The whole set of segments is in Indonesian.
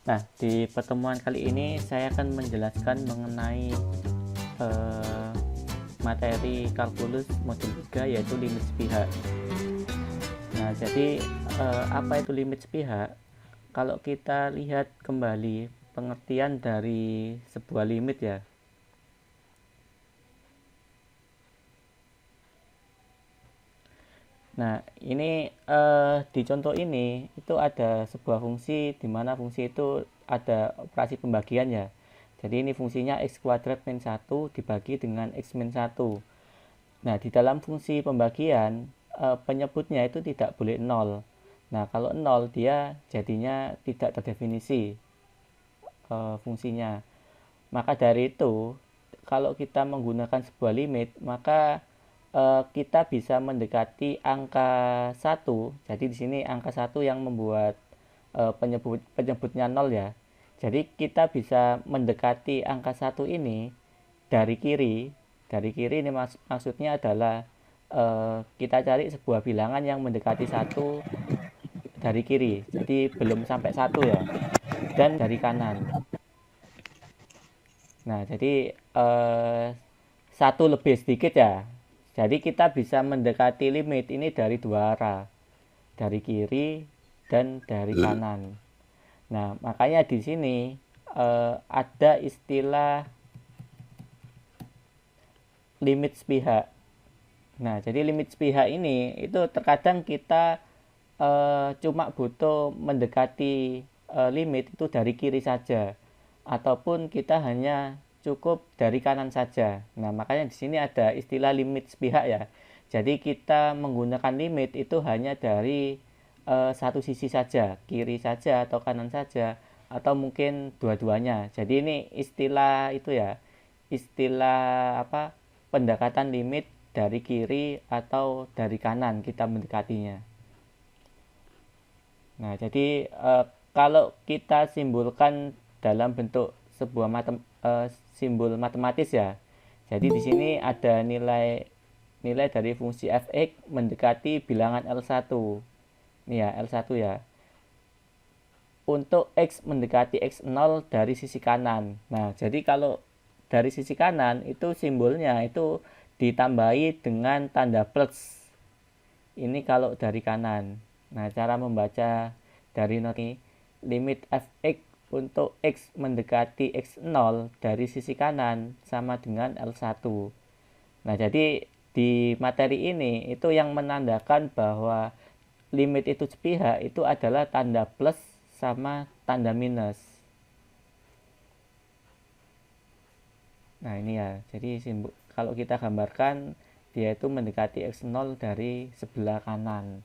Nah, di pertemuan kali ini saya akan menjelaskan mengenai eh, materi kalkulus modul 3 yaitu limit sepihak. Nah, jadi apa itu limit sepihak? Kalau kita lihat kembali pengertian dari sebuah limit ya. Nah, ini di contoh ini itu ada sebuah fungsi di mana fungsi itu ada operasi pembagian ya. Jadi ini fungsinya x kuadrat min 1 dibagi dengan x min 1. Nah, di dalam fungsi pembagian penyebutnya itu tidak boleh 0. Nah, kalau 0 dia jadinya tidak terdefinisi fungsinya. Maka dari itu, kalau kita menggunakan sebuah limit, maka kita bisa mendekati angka 1. Jadi di sini angka 1 yang membuat penyebutnya 0 ya. Jadi kita bisa mendekati angka 1 ini dari kiri. Dari kiri ini maksudnya adalah kita cari sebuah bilangan yang mendekati 1 dari kiri. Jadi belum sampai 1 ya. Dan dari kanan. Nah, jadi satu lebih sedikit ya. Jadi kita bisa mendekati limit ini dari dua arah, dari kiri dan dari kanan. Nah, makanya di sini ada istilah limit sepihak. Nah, jadi limit sepihak ini itu terkadang kita cuma butuh mendekati limit itu dari kiri saja, ataupun kita hanya cukup dari kanan saja. Nah, makanya di sini ada istilah limit sepihak ya. Jadi kita menggunakan limit itu hanya dari satu sisi saja, kiri saja atau kanan saja, atau mungkin dua-duanya. Jadi ini istilah itu ya, istilah apa? Pendekatan limit dari kiri atau dari kanan kita mendekatinya. Nah, jadi kalau kita simbolkan dalam bentuk sebuah simbol matematis ya. Jadi di sini ada nilai dari fungsi f(x) mendekati bilangan L1. Nih ya, L1 ya. Untuk x mendekati x0 dari sisi kanan. Nah, jadi kalau dari sisi kanan itu simbolnya itu ditambahi dengan tanda plus. Ini kalau dari kanan. Nah, cara membaca dari not ini, limit f(x) untuk x mendekati x0 dari sisi kanan sama dengan L1. Nah, jadi di materi ini itu yang menandakan bahwa limit itu sepihak itu adalah tanda plus sama tanda minus. Nah, ini ya. Jadi kalau kita gambarkan dia itu mendekati x0 dari sebelah kanan.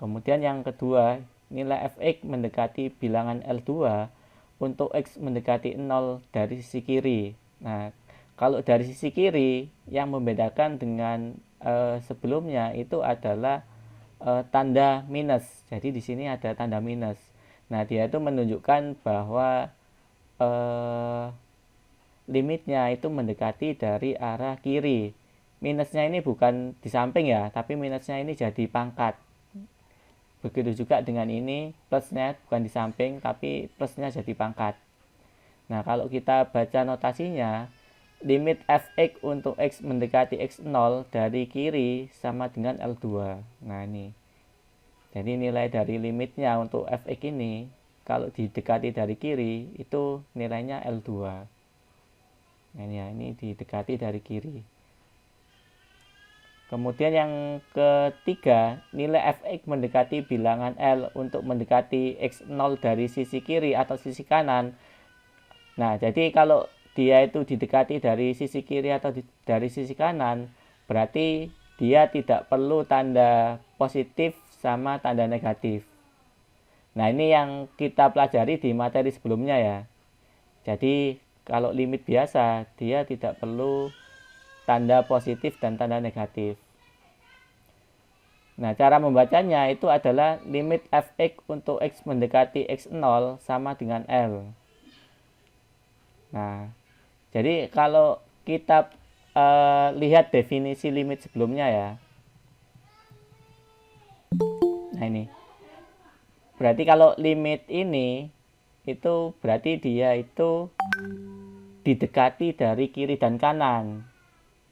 Kemudian yang kedua, nilai f(x) mendekati bilangan L2 untuk x mendekati 0 dari sisi kiri. Nah, kalau dari sisi kiri yang membedakan dengan sebelumnya itu adalah tanda minus. Jadi di sini ada tanda minus. Nah, dia itu menunjukkan bahwa limitnya itu mendekati dari arah kiri. Minusnya ini bukan di samping ya, tapi minusnya ini jadi pangkat. Begitu juga dengan ini, plusnya bukan di samping, tapi plusnya jadi pangkat. Nah, kalau kita baca notasinya, limit f(x) untuk x mendekati x0 dari kiri sama dengan L2. Nah, ini. Jadi nilai dari limitnya untuk f(x) ini, kalau didekati dari kiri, itu nilainya L2. Nah, ini ya, ini didekati dari kiri. Kemudian yang ketiga, nilai f(x) mendekati bilangan L untuk mendekati x0 dari sisi kiri atau sisi kanan. Nah, jadi kalau dia itu didekati dari sisi kiri atau dari sisi kanan, berarti dia tidak perlu tanda positif sama tanda negatif. Nah, ini yang kita pelajari di materi sebelumnya ya. Jadi, kalau limit biasa, dia tidak perlu tanda positif dan tanda negatif. Nah, cara membacanya itu adalah limit f(x) untuk x mendekati x0 sama dengan L. Nah, jadi kalau kita lihat definisi limit sebelumnya ya. Nah, ini. Berarti kalau limit ini itu berarti dia itu didekati dari kiri dan kanan.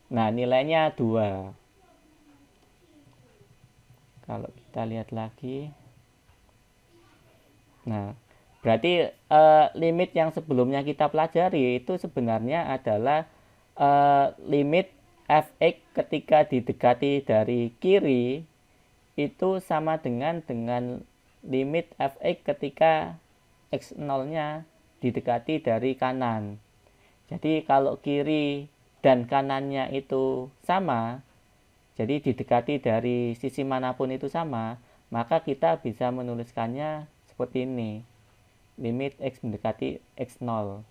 Nah, nilainya 2. Kalau kita lihat lagi. Nah, berarti limit yang sebelumnya kita pelajari itu sebenarnya adalah limit fx ketika didekati dari kiri itu sama dengan limit fx ketika x0-nya didekati dari kanan. Jadi kalau kiri dan kanannya itu sama, jadi didekati dari sisi manapun itu sama, maka kita bisa menuliskannya seperti ini. Limit x mendekati x0.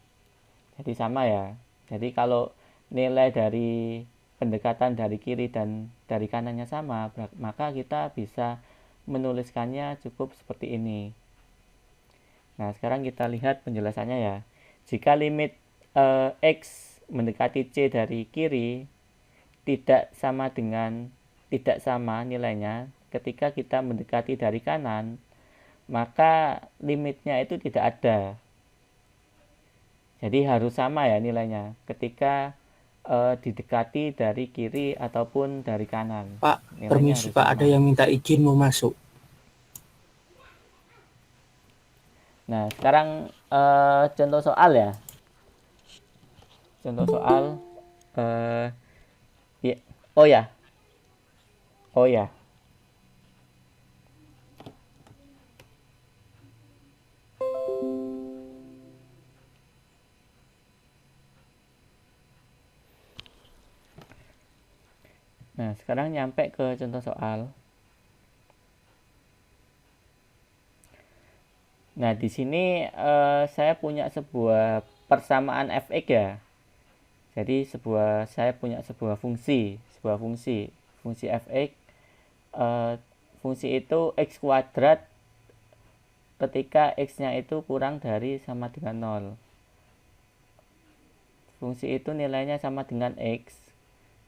Jadi sama ya. Jadi kalau nilai dari pendekatan dari kiri dan dari kanannya sama, maka kita bisa menuliskannya cukup seperti ini. Nah, sekarang kita lihat penjelasannya ya. Jika limit x mendekati c dari kiri tidak sama nilainya ketika kita mendekati dari kanan, maka limitnya itu tidak ada. Jadi harus sama ya nilainya ketika didekati dari kiri ataupun dari kanan. Pak, Nilainya permisi harus Pak, sama. ada yang minta izin mau masuk. Nah, sekarang contoh soal ya. Contoh soal ya. Oh ya. Oh ya. Nah, sekarang nyampe ke contoh soal. Nah, di sini saya punya sebuah persamaan fx ya. Jadi saya punya sebuah fungsi fx. Fungsi itu x kuadrat ketika x-nya itu kurang dari sama dengan 0. Fungsi itu nilainya sama dengan x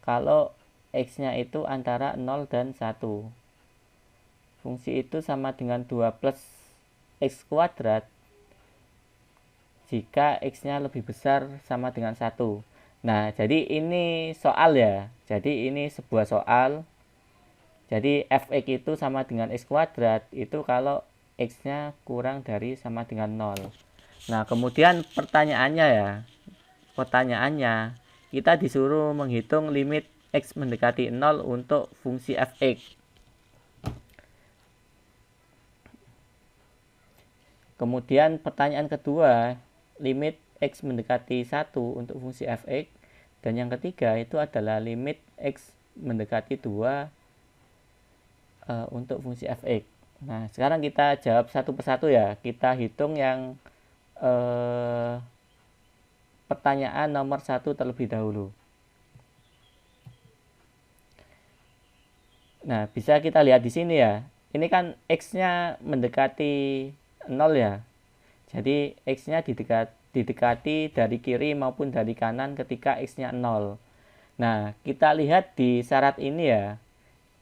kalau x-nya itu antara 0 dan 1. Fungsi itu sama dengan 2 plus x kuadrat jika x-nya lebih besar sama dengan 1. Nah, jadi ini soal ya. Jadi ini sebuah soal. Jadi fx itu sama dengan x kuadrat itu kalau x-nya kurang dari sama dengan 0. Nah, kemudian pertanyaannya kita disuruh menghitung limit x mendekati 0 untuk fungsi fx. Kemudian pertanyaan kedua, limit x mendekati 1 untuk fungsi fx. Dan yang ketiga itu adalah limit x mendekati 2 untuk fungsi fx. Nah, sekarang kita jawab satu persatu ya. Kita hitung yang pertanyaan nomor 1 terlebih dahulu. Nah, bisa kita lihat di sini ya. Ini kan x-nya mendekati 0 ya. Jadi x-nya didekati dari kiri maupun dari kanan ketika x-nya 0. Nah, kita lihat di syarat ini ya.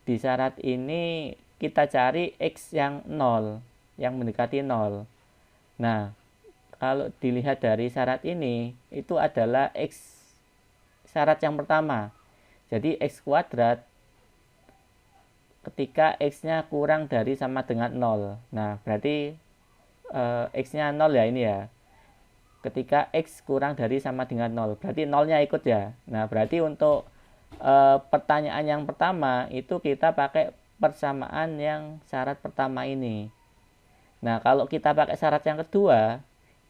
Di syarat ini kita cari x yang 0, yang mendekati 0. Nah, kalau dilihat dari syarat ini, itu adalah x syarat yang pertama. Jadi x kuadrat ketika x-nya kurang dari sama dengan 0. Nah, berarti x-nya 0 ya ini ya. Ketika x kurang dari sama dengan 0. Berarti 0-nya ikut ya. Nah, berarti untuk pertanyaan yang pertama itu kita pakai persamaan yang syarat pertama ini. Nah, kalau kita pakai syarat yang kedua,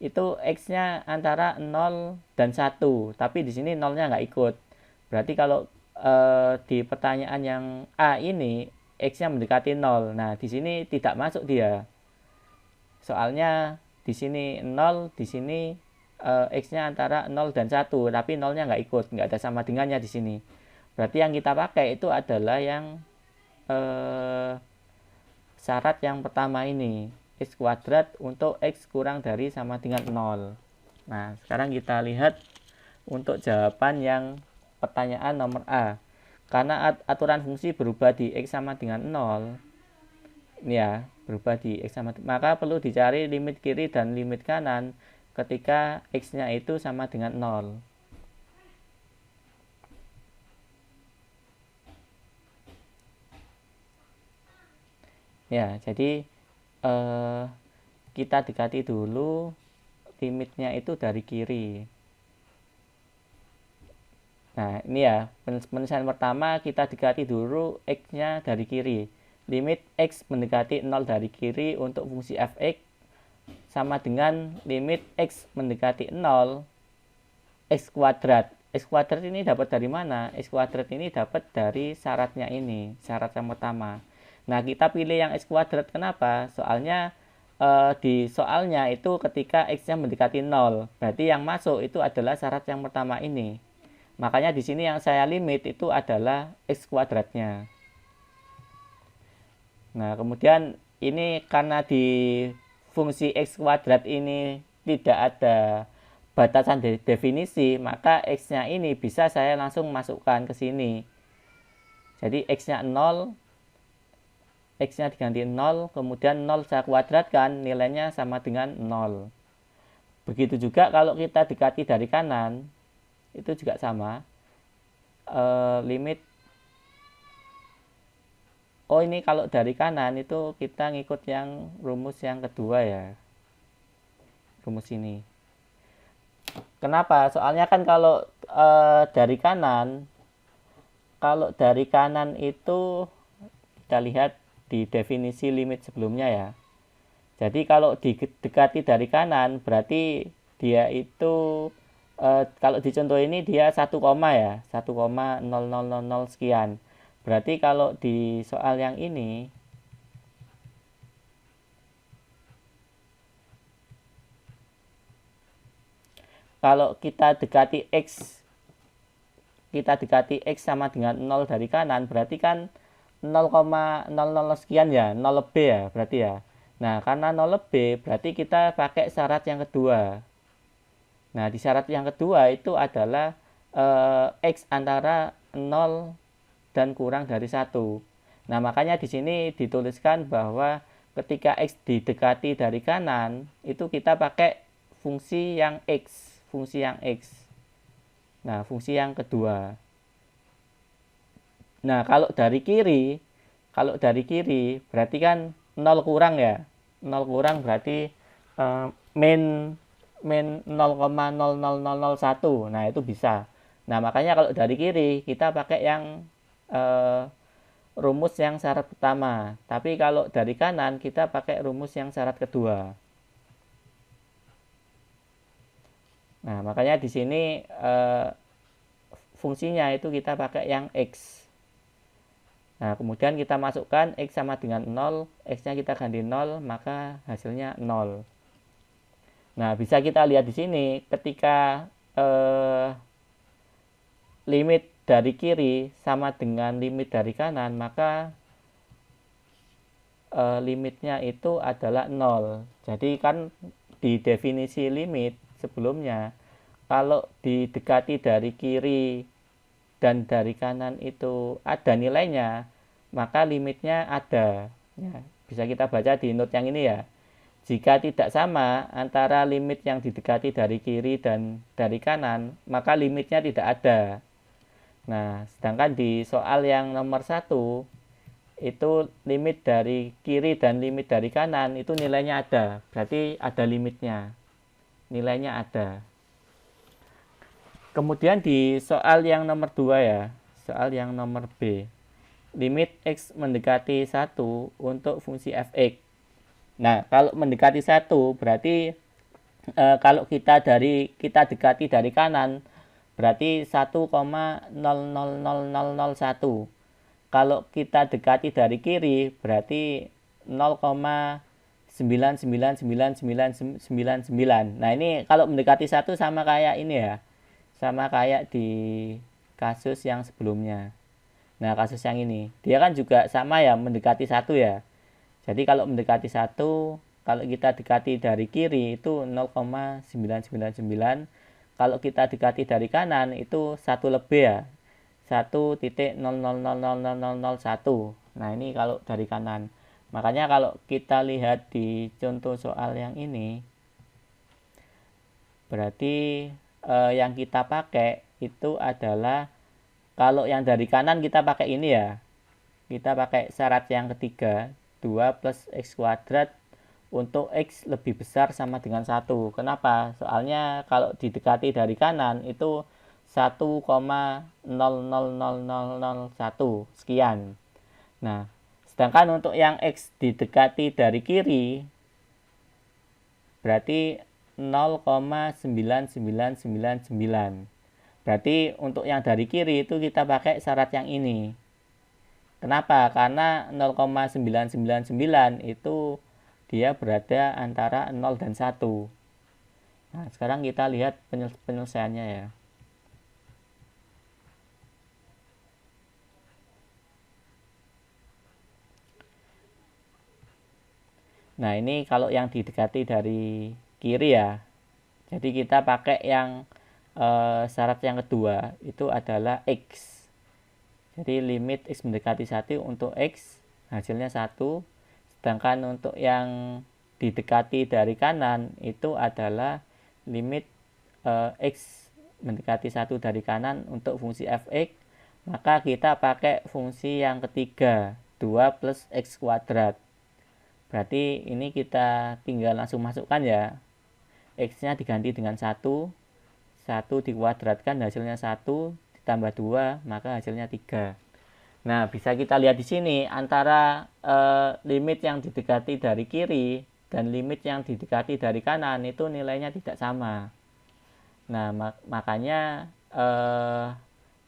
itu x-nya antara 0 dan 1. Tapi di sini 0-nya nggak ikut. Berarti kalau di pertanyaan yang A ini x-nya mendekati 0. Nah, di sini tidak masuk dia. Soalnya di sini 0, di sini x-nya antara 0 dan 1, tapi 0-nya nggak ikut, nggak ada sama dengannya di sini. Berarti yang kita pakai itu adalah yang syarat yang pertama ini, x kuadrat untuk x kurang dari sama dengan 0. Nah, sekarang kita lihat untuk jawaban yang pertanyaan nomor A. Karena aturan fungsi berubah di x sama dengan 0, Ini ya, berubah di X sama, maka perlu dicari limit kiri dan limit kanan ketika X-nya itu sama dengan 0. Ya, jadi kita dekati dulu limitnya itu dari kiri. Nah, ini ya, penyelesaian pertama kita dekati dulu X-nya dari kiri. Limit X mendekati 0 dari kiri untuk fungsi fx sama dengan limit X mendekati 0 X kuadrat. X kuadrat ini dapat dari mana? X kuadrat ini dapat dari syaratnya ini, syarat yang pertama. Nah, kita pilih yang X kuadrat, kenapa? Soalnya di soalnya itu ketika X-nya mendekati 0, berarti yang masuk itu adalah syarat yang pertama ini. Makanya di sini yang saya limit itu adalah X kuadratnya. Nah, kemudian ini karena di fungsi X kuadrat ini tidak ada batasan definisi, maka X-nya ini bisa saya langsung masukkan ke sini. Jadi X-nya 0, X-nya diganti 0, kemudian 0 saya kuadratkan, nilainya sama dengan 0. Begitu juga kalau kita dekati dari kanan, itu juga sama. Limit, oh ini kalau dari kanan itu kita ngikut yang rumus yang kedua ya, rumus ini. Kenapa? Soalnya kan kalau dari kanan, itu kita lihat di definisi limit sebelumnya ya. Jadi kalau didekati dari kanan berarti dia itu kalau di contoh ini dia 1, ya, 1,0000 sekian. Berarti kalau di soal yang ini kalau kita dekati X sama dengan 0 dari kanan, berarti kan 0,00 sekian ya, 0 lebih ya berarti ya. Nah, karena 0 lebih berarti kita pakai syarat yang kedua. Nah, di syarat yang kedua itu adalah X antara 0 dan kurang dari 1. Nah, makanya di sini dituliskan bahwa ketika X didekati dari kanan, itu kita pakai fungsi yang X. Nah, fungsi yang kedua. Nah, kalau dari kiri berarti kan 0 kurang ya. 0 kurang berarti min 0,00001. Nah, itu bisa. Nah, makanya kalau dari kiri kita pakai yang rumus yang syarat pertama. Tapi kalau dari kanan kita pakai rumus yang syarat kedua. Nah, makanya di sini fungsinya itu kita pakai yang X. Nah, kemudian kita masukkan X sama dengan 0, X-nya kita ganti 0, maka hasilnya 0. Nah, bisa kita lihat di sini ketika limit dari kiri sama dengan limit dari kanan, maka limitnya itu adalah 0. Jadi kan di definisi limit sebelumnya, kalau didekati dari kiri dan dari kanan itu ada nilainya, maka limitnya ada. Ya, bisa kita baca di note yang ini ya. Jika tidak sama antara limit yang didekati dari kiri dan dari kanan, maka limitnya tidak ada. Nah, sedangkan di soal yang nomor 1, itu limit dari kiri dan limit dari kanan itu nilainya ada. Berarti ada limitnya. Nilainya ada. Kemudian di soal yang nomor 2 ya, soal yang nomor B. Limit X mendekati 1 untuk fungsi fx. Nah, kalau mendekati 1 berarti kalau kita dekati dari kanan berarti 1,000001. Kalau kita dekati dari kiri berarti 0,9999999. Nah, ini kalau mendekati 1 sama kayak ini ya. Sama kayak di kasus yang sebelumnya. Nah, kasus yang ini, dia kan juga sama ya, mendekati 1 ya. Jadi kalau mendekati 1, kalau kita dekati dari kiri itu 0,999. Kalau kita dekati dari kanan itu 1 lebih ya. 1,0000001. Nah, ini kalau dari kanan. Makanya kalau kita lihat di contoh soal yang ini, berarti yang kita pakai itu adalah, kalau yang dari kanan kita pakai ini ya, kita pakai syarat yang ketiga, 2 plus x kuadrat untuk x lebih besar sama dengan 1. Kenapa? Soalnya kalau didekati dari kanan itu 1,000001 sekian. Nah, sedangkan untuk yang x didekati dari kiri berarti 0,9999. Berarti untuk yang dari kiri itu kita pakai syarat yang ini. Kenapa? Karena 0,999 itu dia berada antara 0 dan 1. Nah, sekarang kita lihat penyelesaiannya ya. Nah, ini kalau yang didekati dari kiri ya. Jadi kita pakai yang syarat yang kedua itu adalah x. Jadi limit x mendekati 1 untuk x hasilnya 1. Sedangkan untuk yang didekati dari kanan itu adalah limit x mendekati 1 dari kanan untuk fungsi fx. Maka kita pakai fungsi yang ketiga, 2 plus x kuadrat. Berarti ini kita tinggal langsung masukkan ya. X-nya diganti dengan 1 dikuadratkan hasilnya 1, ditambah 2 maka hasilnya 3. Nah, bisa kita lihat di sini antara limit yang didekati dari kiri dan limit yang didekati dari kanan itu nilainya tidak sama. Nah, makanya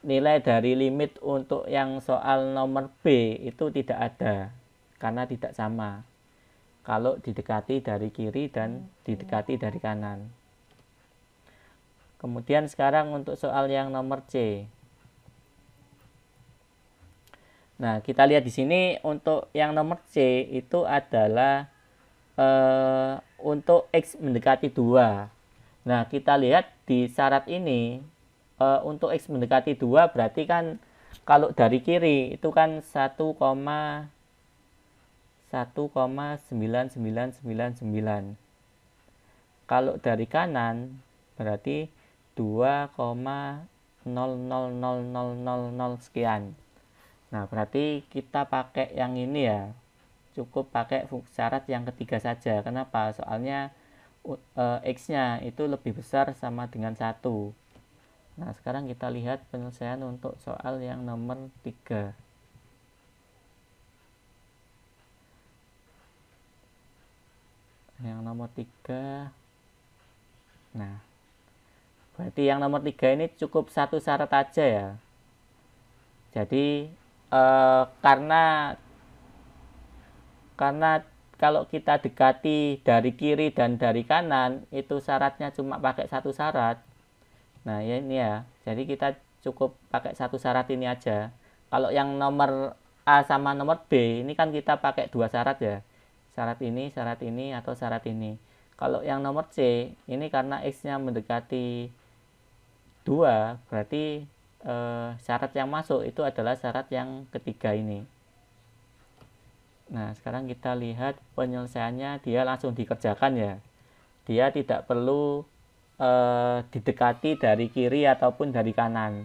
nilai dari limit untuk yang soal nomor B itu tidak ada karena tidak sama kalau didekati dari kiri dan didekati dari kanan. Kemudian sekarang untuk soal yang nomor C. Nah, kita lihat di sini untuk yang nomor C itu adalah untuk x mendekati 2. Nah, kita lihat di syarat ini untuk x mendekati 2 berarti kan kalau dari kiri itu kan 1,9999. Kalau dari kanan berarti 2,000000 sekian. Nah, berarti kita pakai yang ini ya. Cukup pakai syarat yang ketiga saja. Kenapa? Soalnya x-nya itu lebih besar sama dengan 1. Nah, sekarang kita lihat penyelesaian untuk soal yang nomor 3. Yang nomor 3. Nah, berarti yang nomor 3 ini cukup satu syarat aja ya. Jadi karena kalau kita dekati dari kiri dan dari kanan itu syaratnya cuma pakai satu syarat. Nah, ya ini ya. Jadi kita cukup pakai satu syarat ini aja. Kalau yang nomor A sama nomor B ini kan kita pakai dua syarat ya. Syarat ini atau syarat ini. Kalau yang nomor C ini karena x-nya mendekati 2, berarti syarat yang masuk itu adalah syarat yang ketiga ini. Nah, sekarang kita lihat penyelesaiannya, dia langsung dikerjakan ya. Dia tidak perlu didekati dari kiri ataupun dari kanan.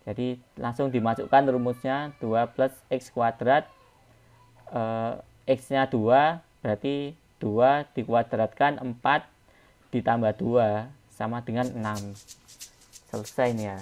Jadi langsung dimasukkan rumusnya 2 plus x kuadrat, x-nya 2 berarti 2 dikuadratkan 4 ditambah 2 sama dengan 6. Selesai nih ya.